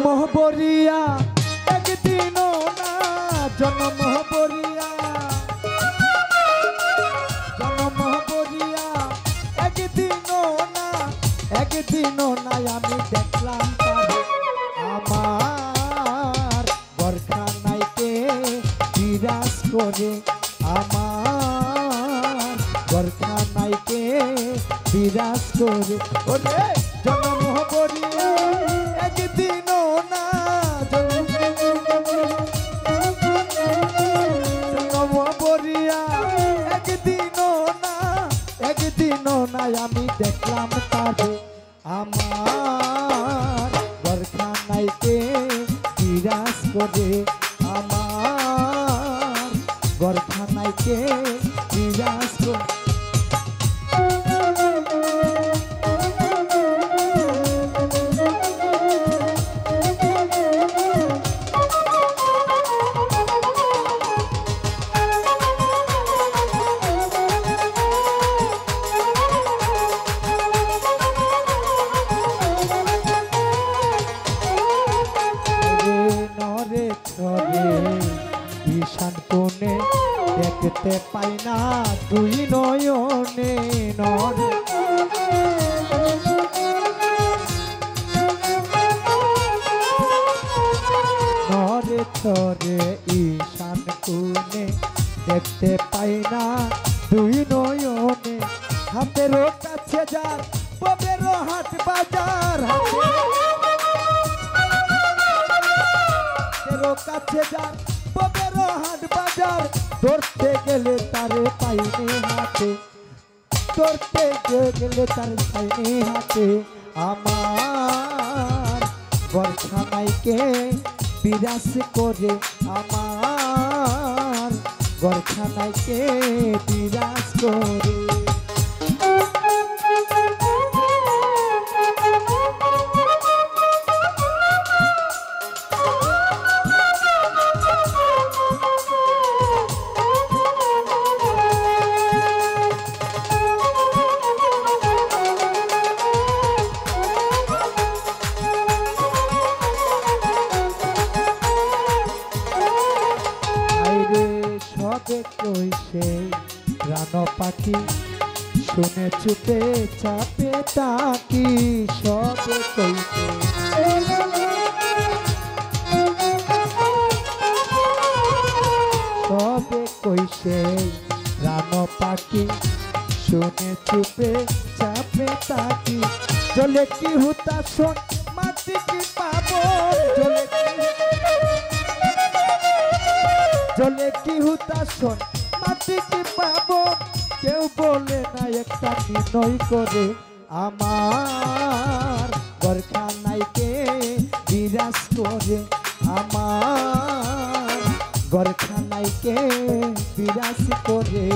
বরিয়া একদিনও না জন্ম বরিয়া একদিনও না আমি দেখলাম আমার বরখানাইতে বিরাজ করে আমার বরখানাইতে বিরাজ করে ওরে জন্ম বরিয়া একদিনও না জন্ম বরিয়া একদিনও না আমি দেখলাম তারে আমার বরখানাইতে বিরাজ করে আমার বরখানাইতে বিরাজ করে ঈশান কোণে দেখতে পাই না দুই নয়নে নরে নরে তরে ঈশান কোণে দেখতে পাই না দুই নয়নে হাতেরও কাছে যার ববেরও হাট বাজার হাতেরও কাছে যার ববেরও হাট বাজার ধরতে গেলে তারে পাইনি হাতে ধরতে গেলে তারে পাইনি হাতে আমার বরখানাইকে বিরাজ করে আমার বরখানাইকে বিরাজ করে কইছে প্রাণ পাখি শুনে চুপে চাপে তাকি সবে কইছে সবে কইছে প্রাণ পাখি শুনে চুপে চাপে তাকি চলে কি হুতা শোন মাটি কি পাবো চলে কি হুতা শোন মাটি কি পাবো কেউ বলে না একটা নির্ণয় করে আমার বরখানাইতে বিরাজ করে আমার বরখানাইতে বিরাজ করে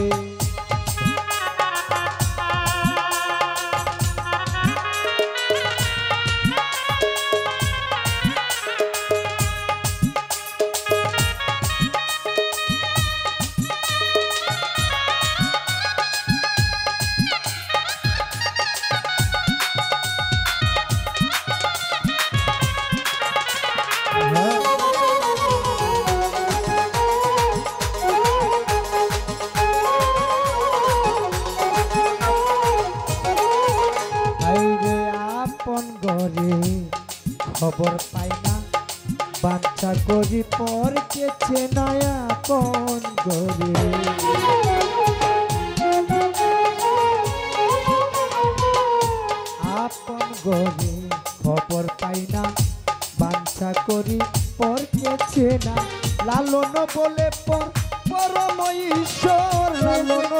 খবর পাই না বাচ্চা করি পর কেছে নয়া কোন গরে আপন গরে খবর পাই না বাচ্চা করি পর কেছে না লালন বলে পর পরম ঈশ্বর লালন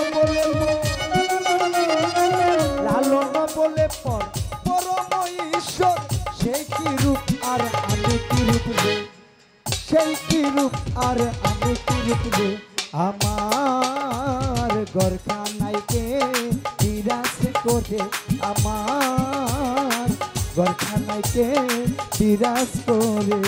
বলে পর পরম ঈশ্বর সেই কি রূপ আর আমি কি রূপ রে সেই কি রূপ আর আমি কি রূপ রে আমার বরখানাইতে বিরাজ করে আমার বরখানাইতে বিরাজ করে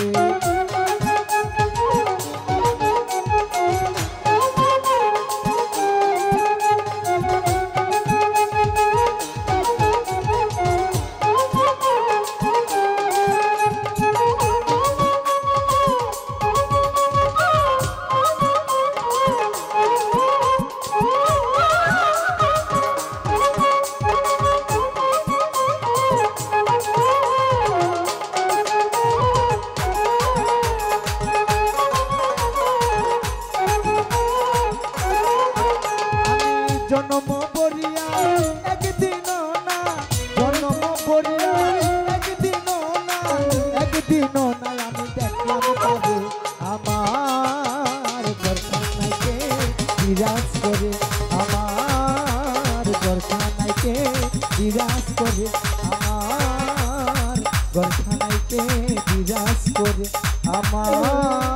একদিনও নাই আমি দেখলাম তবে আমার ঘরখানাইতে বিরাজ করে, আমার ঘরখানাইতে বিরাজ করে, আমার ঘরখানাইতে বিরাজ করে, আমার